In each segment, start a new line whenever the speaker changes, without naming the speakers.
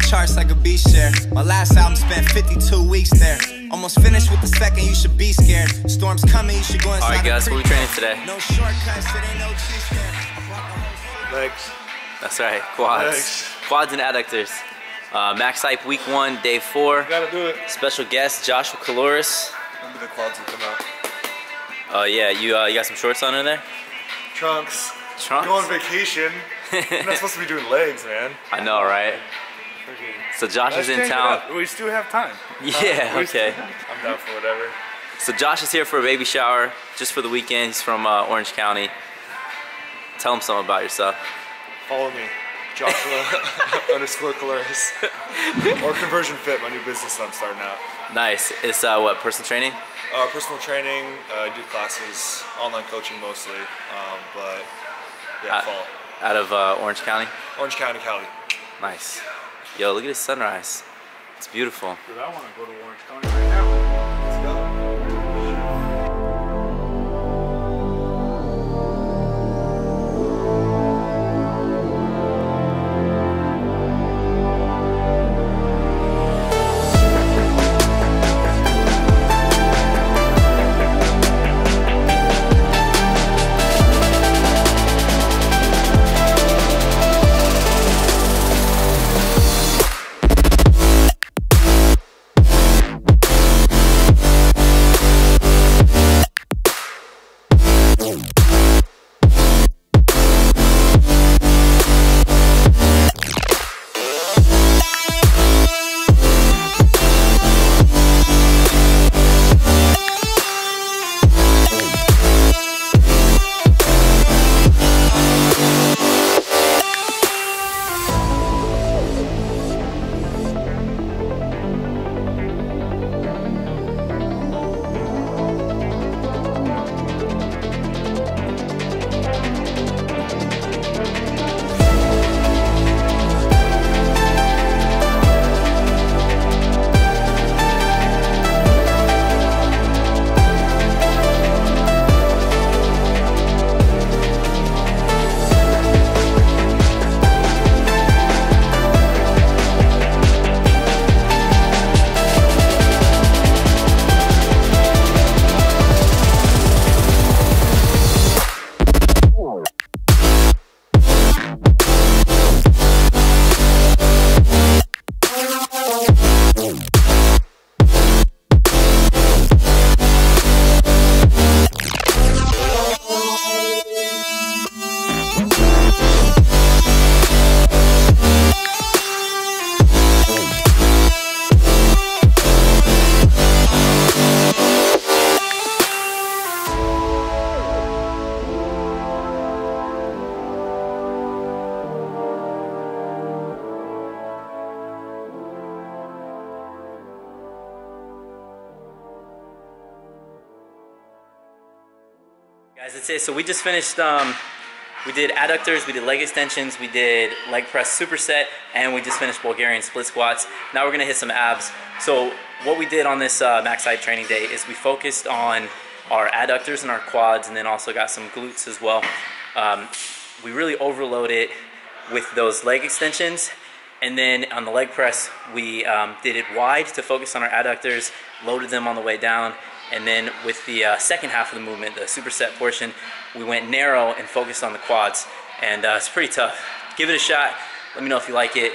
charts like a beast share. My last album spent 52 weeks there. Almost finished with the second, you should be scared. Storm's coming, you should go inside.
Alright guys, what are we training today?
No shortcuts, it ain't no cheese there.
Legs.
That's right, quads.
Legs.
Quads and adductors. Max Hype week 1, day 4.
You gotta do it.
Special guest, Josh Kuluris.
Remember the quads will come out.
Oh yeah, you got some shorts on in there?
Trunks.
Trunks?
Go on vacation. You're not supposed to be doing legs, man.
I know, right? So Josh is in town.
We still have time.
Yeah, okay.
I'm down for whatever.
So Josh is here for a baby shower, just for the weekend. He's from Orange County. Tell him something about yourself.
Follow me, Joshua _ Kuluris. Or Conversion Fit, my new business that I'm starting out.
Nice. It's what, personal training?
Personal training, I do classes, online coaching mostly, but yeah, fall.
Out of Orange County?
Orange County, Cali.
Nice. Yo, look at this sunrise. It's beautiful.
Dude, I want to go to Orange County right now. Let's go.
Guys, that's it. So we just finished, we did adductors, we did leg extensions, we did leg press superset, and we just finished Bulgarian split squats. Now we're gonna hit some abs. So what we did on this Max Hype training day is we focused on our adductors and our quads, and then also got some glutes as well. We really overloaded with those leg extensions, and then on the leg press, we did it wide to focus on our adductors, loaded them on the way down, and then with the second half of the movement, the superset portion, we went narrow and focused on the quads. And it's pretty tough. Give it a shot. Let me know if you like it.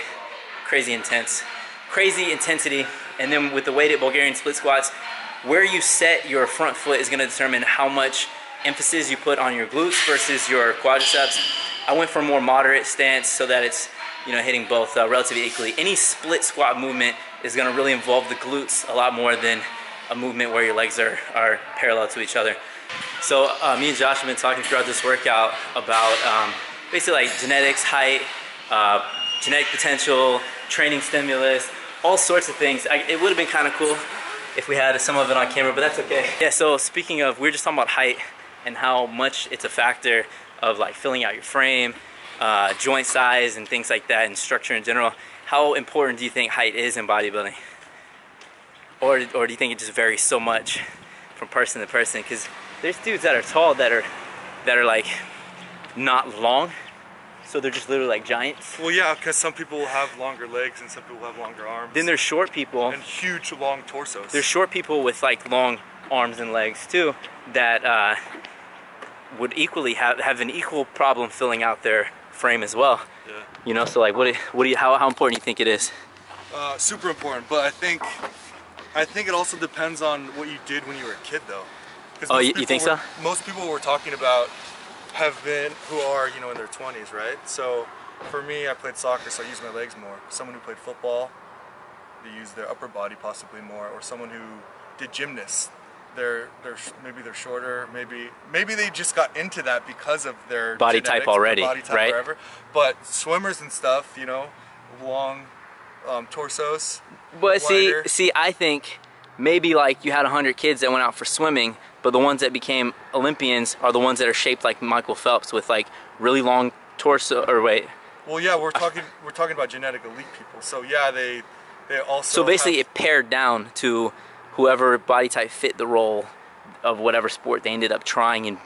Crazy intense. Crazy intensity. And then with the weighted Bulgarian split squats, where you set your front foot is going to determine how much emphasis you put on your glutes versus your quadriceps. I went for a more moderate stance so that it's, you know, hitting both relatively equally. Any split squat movement is going to really involve the glutes a lot more than a movement where your legs are parallel to each other. So me and Josh have been talking throughout this workout about basically like genetics, height, genetic potential, training stimulus, all sorts of things. It would have been kind of cool if we had some of it on camera, but that's okay. Yeah, so speaking of, we were just talking about height and how much it's a factor of like filling out your frame, joint size and things like that, and structure in general. How important do you think height is in bodybuilding? Or do you think it just varies so much from person to person? Because there's dudes that are tall that are like not long, So they're just literally like giants?
Well, yeah, because some people have longer legs and some people have longer arms.
Then there's short people.
And huge, long torsos.
There's short people with like long arms and legs too that would equally have an equal problem filling out their frame as well.
Yeah.
You know, so like how important do you think it is?
Super important, but I think it also depends on what you did when you were a kid, though.
Oh, you think so?
Most people we're talking about who are, you know, in their 20s, right? So for me, I played soccer, so I use my legs more. Someone who played football, they use their upper body possibly more, or someone who did gymnasts, maybe they're shorter, maybe they just got into that because of their
body
genetics,
type already,
body type,
right?
Whatever. But swimmers and stuff, you know, long torsos.
But
wider.
see, I think maybe like you had 100 kids that went out for swimming, but the ones that became Olympians are the ones that are shaped like Michael Phelps with like really long torso. Or wait.
Well, yeah, we're talking about genetic elite people. So yeah, they also.
So basically, it pared down to whoever body type fit the role of whatever sport they ended up trying and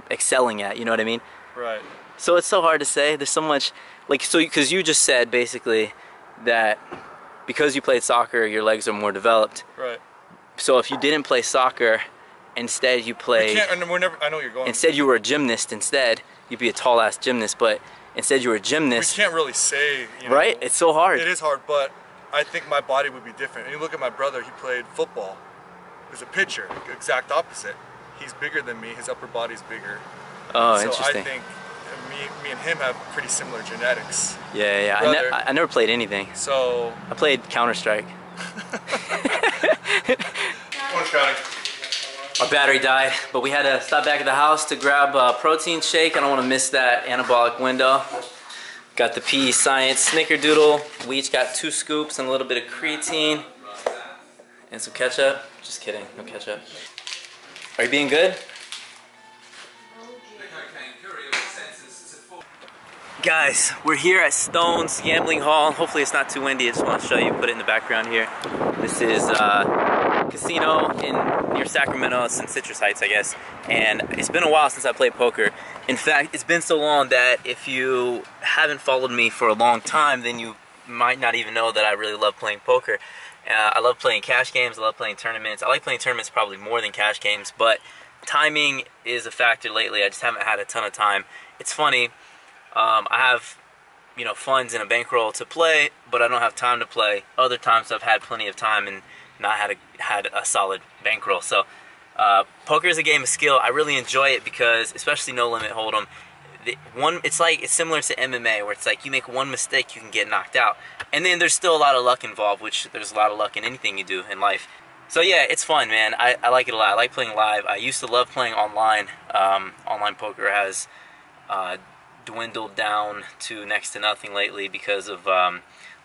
excelling at. You know what I mean?
Right.
So it's so hard to say. There's so much because you just said basically that because you played soccer, your legs are more developed.
Right.
So if you didn't play soccer, instead you played.
I know where you're going.
Instead you were a gymnast. Instead you'd be a tall ass gymnast, but instead you were a gymnast.
We can't really say. You know,
right? It's so hard.
It is hard, but I think my body would be different. And you look at my brother; he played football. He was a pitcher, exact opposite. He's bigger than me. His upper body's bigger.
Oh,
so
interesting.
I think me and him have pretty similar genetics.
Yeah. I never played anything.
So
I played Counter-Strike. Our battery died, but we had to stop back at the house to grab a protein shake. I don't want to miss that anabolic window. Got the PE Science Snickerdoodle. We each got 2 scoops and a little bit of creatine. And some ketchup. Just kidding, no ketchup. Are you being good? Guys, we're here at Stone's Gambling Hall. Hopefully it's not too windy. I just want to show you, put it in the background here. This is a casino near Sacramento. It's in Citrus Heights, I guess. And it's been a while since I played poker. In fact, it's been so long that if you haven't followed me for a long time, then you might not even know that I really love playing poker. I love playing cash games. I love playing tournaments. I like playing tournaments probably more than cash games, but timing is a factor lately. I just haven't had a ton of time. It's funny. I have, you know, funds in a bankroll to play, but I don't have time to play. Other times I've had plenty of time and not had a solid bankroll. So poker is a game of skill. I really enjoy it because, especially no limit hold'em, it's similar to MMA, where it's like you make one mistake, you can get knocked out, and then there's still a lot of luck involved, which there's a lot of luck in anything you do in life. So yeah, it's fun, man. I like it a lot. I like playing live. I used to love playing online. Online poker has dwindled down to next to nothing lately because of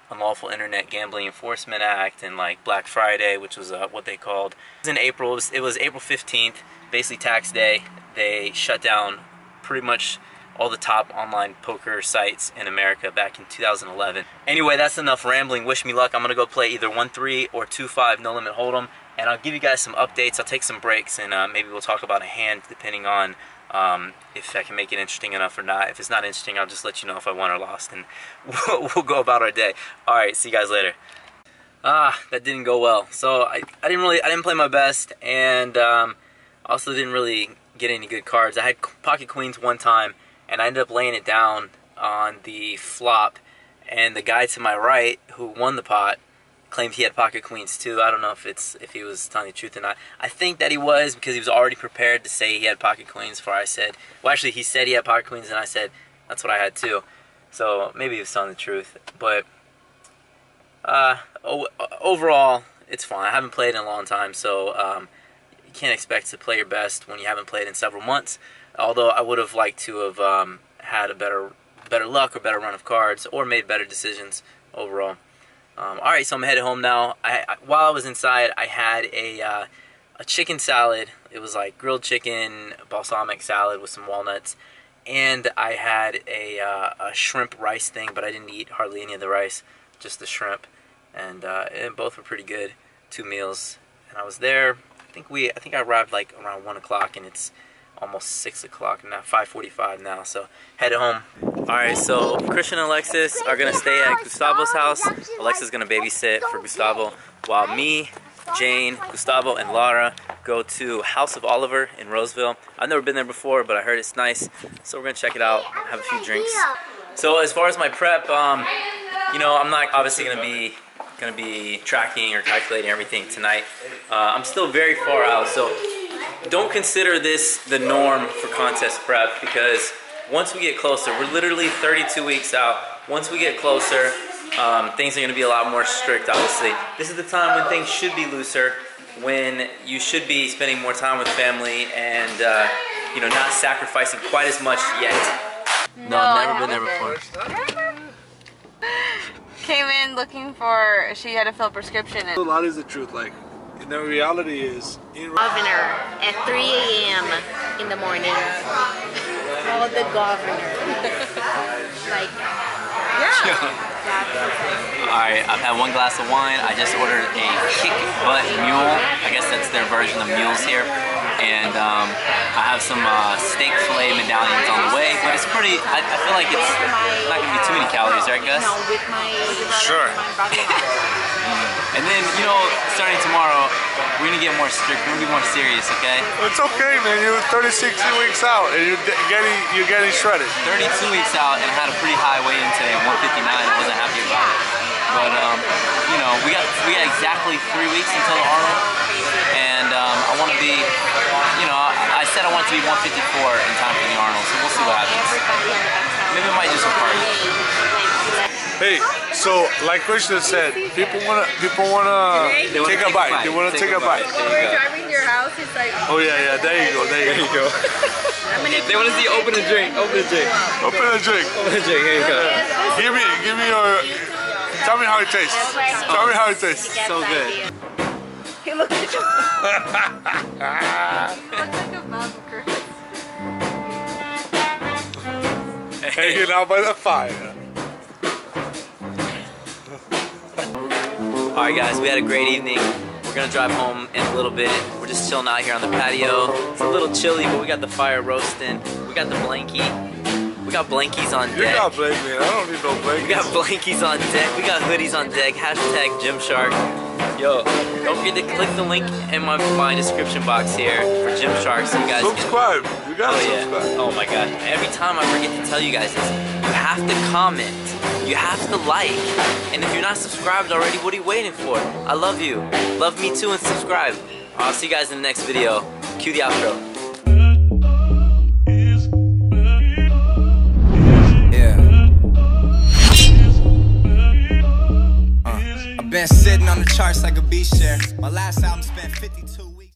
Unlawful Internet Gambling Enforcement Act and like Black Friday, which was what they called. It was in April. It was April 15th, basically tax day. They shut down pretty much all the top online poker sites in America back in 2011. Anyway, that's enough rambling. Wish me luck. I'm gonna go play either 1-3 or 2-5 no limit hold'em, and I'll give you guys some updates. I'll take some breaks, and maybe we'll talk about a hand depending on if I can make it interesting enough or not. If it's not interesting, I'll just let you know if I won or lost, and we'll go about our day. All right, see you guys later. That didn't go well. So I didn't play my best, and also didn't really get any good cards. I had pocket queens one time, and I ended up laying it down on the flop, and the guy to my right who won the pot claimed he had pocket queens too. I don't know if he was telling the truth or not. I think that he was, because he was already prepared to say he had pocket queens before I said. Well, actually, he said he had pocket queens, and I said that's what I had too. So maybe he was telling the truth. But overall, it's fine. I haven't played in a long time, so you can't expect to play your best when you haven't played in several months. Although I would have liked to have had a better luck or better run of cards, or made better decisions overall. Alright, so I'm headed home now. While I was inside, I had a chicken salad. It was like grilled chicken, balsamic salad with some walnuts. And I had a shrimp rice thing, but I didn't eat hardly any of the rice, just the shrimp. And both were pretty good, 2 meals. And I was there, I think I arrived like around 1 o'clock, and it's almost 6 o'clock now, 5:45 now, so head home. Alright, so Christian and Alexis are gonna stay at Gustavo's house. Alexis is gonna babysit for Gustavo, while me, Jane, Gustavo, and Laura go to House of Oliver in Roseville. I've never been there before, but I heard it's nice, so we're gonna check it out, have a few drinks. So as far as my prep, you know, I'm not obviously gonna be tracking or calculating everything tonight. I'm still very far out, so don't consider this the norm for contest prep, because once we get closer, we're literally 32 weeks out. Once we get closer, things are going to be a lot more strict, obviously. This is the time when things should be looser, when you should be spending more time with family and, you know, not sacrificing quite as much yet. No, I've never been there before.
Came in looking for, she had to fill a prescription.
A lot is the truth, like, and the reality is...
Governor at 3 a.m. in the morning. Oh, the governor. Like, yeah.
Alright, I've had one glass of wine. I just ordered a kick butt mule. I guess that's their version of mules here. And I have some steak filet medallions on the way, but it's pretty, I feel like it's not going to be too many calories, right, Gus?
No, with my
Sure.
And then, you know, starting tomorrow, we're going to get more strict, we're going to be more serious, okay?
It's okay, man. You're 36 weeks out and you're getting shredded.
32 weeks out, and I had a pretty high weigh-in today, 159. I wasn't happy about it. But, you know, we got exactly 3 weeks until the Arnold, and I want to be, you know, I said I want to be 154 in time for the Arnold, so we'll see what happens. Maybe I might do some cardio.
Hey, so like Christian said, people wanna take a bite. They wanna take a bite.
When we're driving to your house, it's like...
Oh yeah, there you go.
They want to see open a drink.
Open a drink.
Here you go.
Give me your. Tell me how it tastes. Tell me how it tastes.
So good.
He looks like a... He looks like a mouse Chris.
Hanging out by the fire.
Alright guys, we had a great evening. We're gonna drive home in a little bit. We're just chilling out here on the patio. It's a little chilly, but we got the fire roasting. We got the blankie. We got blankies on deck.
You got blankie, man. I don't need no blankies.
We got blankies on deck. We got hoodies on deck. Hashtag Gymshark. Yo, don't forget to click the link in my description box here for Gymshark so you guys
subscribe. You gotta subscribe.
Oh my god. Every time I forget to tell you guys this, you have to comment. You have to like, and if you're not subscribed already, what are you waiting for? I love you. Love me too, and subscribe. I'll see you guys in the next video. Cue the outro.
Yeah. I've been sitting on the charts like a beach share. My last album spent 52 weeks.